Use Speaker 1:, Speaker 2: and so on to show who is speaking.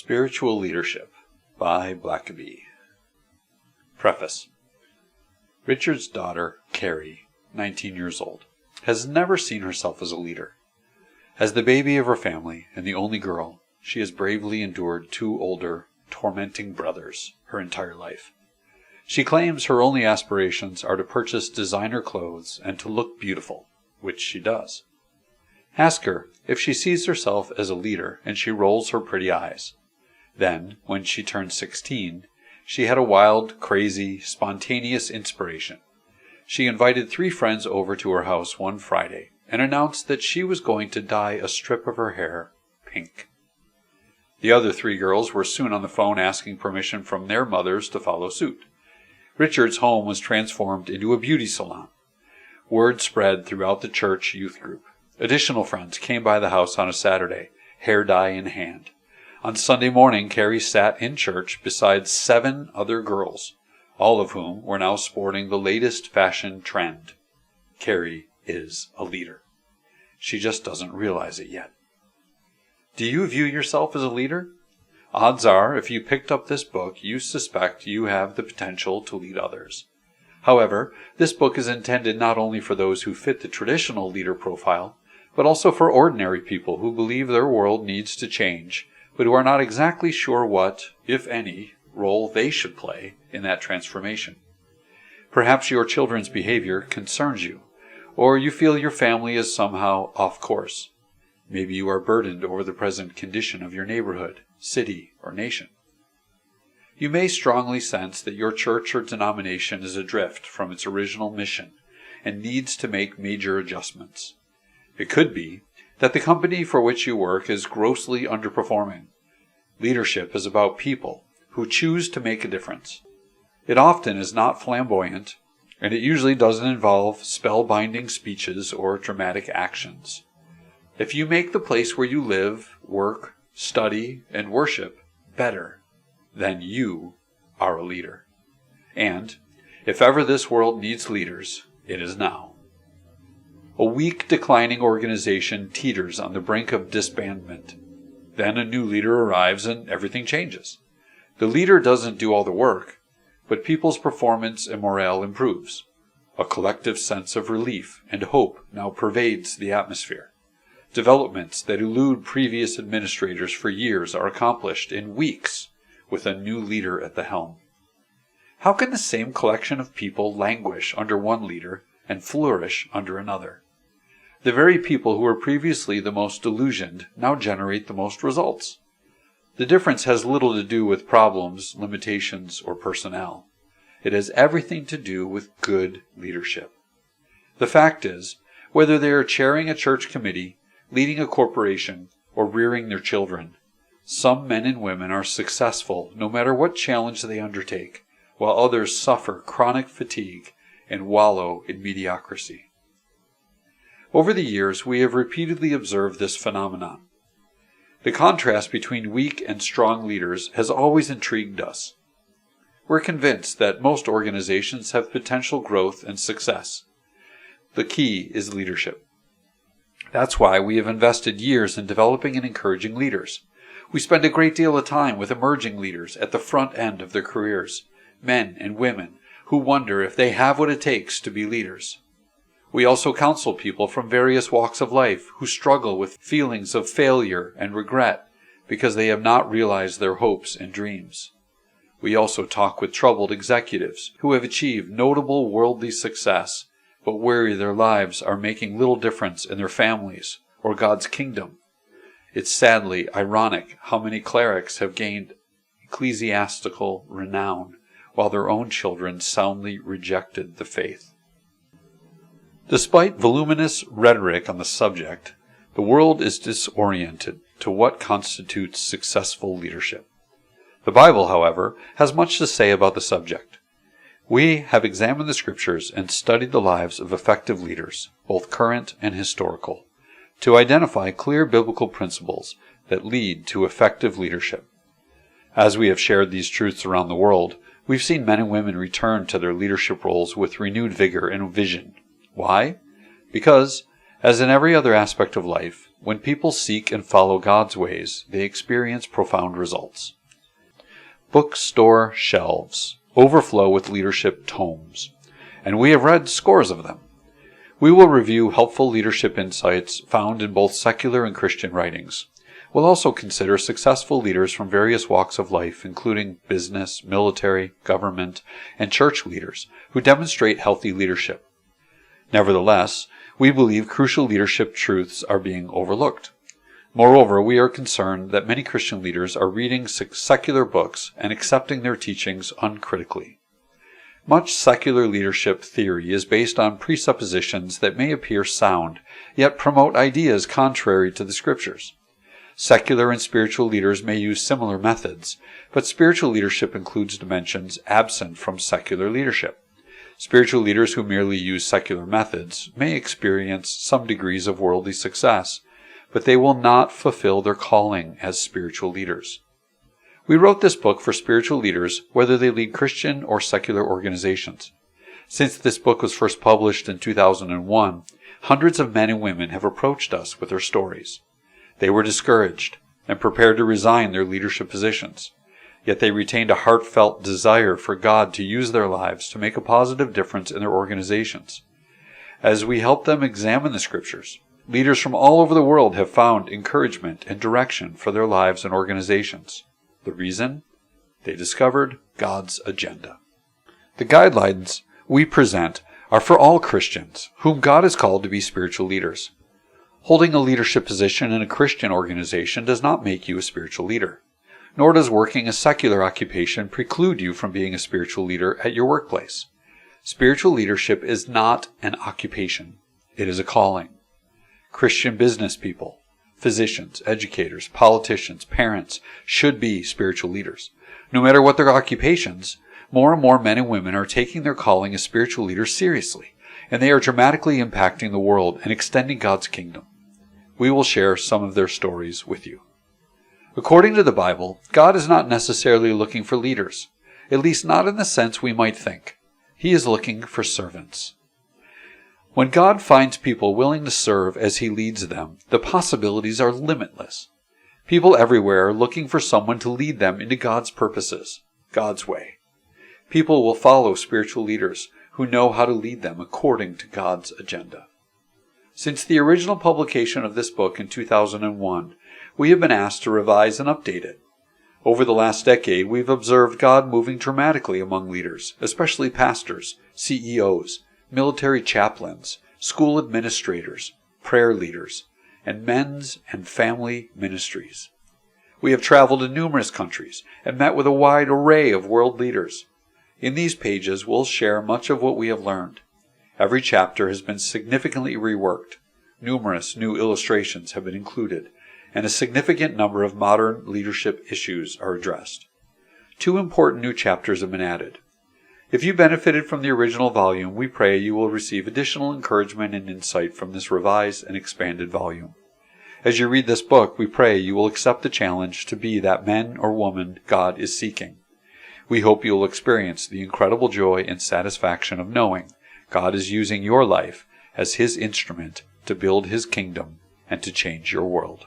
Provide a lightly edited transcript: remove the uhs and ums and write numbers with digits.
Speaker 1: Spiritual Leadership by Blackaby. Preface. Richard's daughter, Carrie, 19 years old, has never seen herself as a leader. As the baby of her family and the only girl, she has bravely endured two older, tormenting brothers her entire life. She claims her only aspirations are to purchase designer clothes and to look beautiful, which she does. Ask her if she sees herself as a leader, and she rolls her pretty eyes. Then, when she turned 16, she had a wild, crazy, spontaneous inspiration. She invited 3 friends over to her house one Friday and announced that she was going to dye a strip of her hair pink. The other 3 girls were soon on the phone asking permission from their mothers to follow suit. Richard's home was transformed into a beauty salon. Word spread throughout the church youth group. Additional friends came by the house on a Saturday, hair dye in hand. On Sunday morning, Carrie sat in church beside 7 other girls, all of whom were now sporting the latest fashion trend. Carrie is a leader. She just doesn't realize it yet. Do you view yourself as a leader? Odds are, if you picked up this book, you suspect you have the potential to lead others. However, this book is intended not only for those who fit the traditional leader profile, but also for ordinary people who believe their world needs to change, but who are not exactly sure what, if any, role they should play in that transformation. Perhaps your children's behavior concerns you, or you feel your family is somehow off course. Maybe you are burdened over the present condition of your neighborhood, city, or nation. You may strongly sense that your church or denomination is adrift from its original mission and needs to make major adjustments. It could be that the company for which you work is grossly underperforming. Leadership is about people who choose to make a difference. It often is not flamboyant, and it usually doesn't involve spellbinding speeches or dramatic actions. If you make the place where you live, work, study, and worship better, then you are a leader. And if ever this world needs leaders, it is now. A weak, declining organization teeters on the brink of disbandment. Then a new leader arrives and everything changes. The leader doesn't do all the work, but people's performance and morale improves. A collective sense of relief and hope now pervades the atmosphere. Developments that elude previous administrators for years are accomplished in weeks with a new leader at the helm. How can the same collection of people languish under one leader and flourish under another? The very people who were previously the most delusioned now generate the most results. The difference has little to do with problems, limitations, or personnel. It has everything to do with good leadership. The fact is, whether they are chairing a church committee, leading a corporation, or rearing their children, some men and women are successful no matter what challenge they undertake, while others suffer chronic fatigue and wallow in mediocrity. Over the years, we have repeatedly observed this phenomenon. The contrast between weak and strong leaders has always intrigued us. We're convinced that most organizations have potential growth and success. The key is leadership. That's why we have invested years in developing and encouraging leaders. We spend a great deal of time with emerging leaders at the front end of their careers, men and women who wonder if they have what it takes to be leaders. We also counsel people from various walks of life who struggle with feelings of failure and regret because they have not realized their hopes and dreams. We also talk with troubled executives who have achieved notable worldly success but worry their lives are making little difference in their families or God's kingdom. It's sadly ironic how many clerics have gained ecclesiastical renown while their own children soundly rejected the faith. Despite voluminous rhetoric on the subject, the world is disoriented to what constitutes successful leadership. The Bible, however, has much to say about the subject. We have examined the Scriptures and studied the lives of effective leaders, both current and historical, to identify clear biblical principles that lead to effective leadership. As we have shared these truths around the world, we've seen men and women return to their leadership roles with renewed vigor and vision. Why? Because, As in every other aspect of life, when people seek and follow God's ways, they experience profound results. Bookstore shelves overflow with leadership tomes, and we have read scores of them. We will review helpful leadership insights found in both secular and Christian writings. We'll also consider successful leaders from various walks of life, including business, military, government, and church leaders who demonstrate healthy leadership. Nevertheless, we believe crucial leadership truths are being overlooked. Moreover, we are concerned that many Christian leaders are reading secular books and accepting their teachings uncritically. Much secular leadership theory is based on presuppositions that may appear sound, yet promote ideas contrary to the Scriptures. Secular and spiritual leaders may use similar methods, but spiritual leadership includes dimensions absent from secular leadership. Spiritual leaders who merely use secular methods may experience some degrees of worldly success, but they will not fulfill their calling as spiritual leaders. We wrote this book for spiritual leaders, whether they lead Christian or secular organizations. Since this book was first published in 2001, hundreds of men and women have approached us with their stories. They were discouraged and prepared to resign their leadership positions, yet they retained a heartfelt desire for God to use their lives to make a positive difference in their organizations. As we help them examine the Scriptures, leaders from all over the world have found encouragement and direction for their lives and organizations. The reason? They discovered God's agenda. The guidelines we present are for all Christians whom God has called to be spiritual leaders. Holding a leadership position in a Christian organization does not make you a spiritual leader, nor does working a secular occupation preclude you from being a spiritual leader at your workplace. Spiritual leadership is not an occupation. It is a calling. Christian business people, physicians, educators, politicians, parents should be spiritual leaders. No matter what their occupations, more and more men and women are taking their calling as spiritual leaders seriously, and they are dramatically impacting the world and extending God's kingdom. We will share some of their stories with you. According to the Bible, God is not necessarily looking for leaders, at least not in the sense we might think. He is looking for servants. When God finds people willing to serve as He leads them, the possibilities are limitless. People everywhere are looking for someone to lead them into God's purposes, God's way. People will follow spiritual leaders who know how to lead them according to God's agenda. Since the original publication of this book in 2001, we have been asked to revise and update it. Over the last decade, we've observed God moving dramatically among leaders, especially pastors, CEOs, military chaplains, school administrators, prayer leaders, and men's and family ministries. We have traveled to numerous countries and met with a wide array of world leaders. In these pages, we'll share much of what we have learned. Every chapter has been significantly reworked. Numerous new illustrations have been included, and a significant number of modern leadership issues are addressed. 2 important new chapters have been added. If you benefited from the original volume, we pray you will receive additional encouragement and insight from this revised and expanded volume. As you read this book, we pray you will accept the challenge to be that man or woman God is seeking. We hope you will experience the incredible joy and satisfaction of knowing God is using your life as His instrument to build His kingdom and to change your world.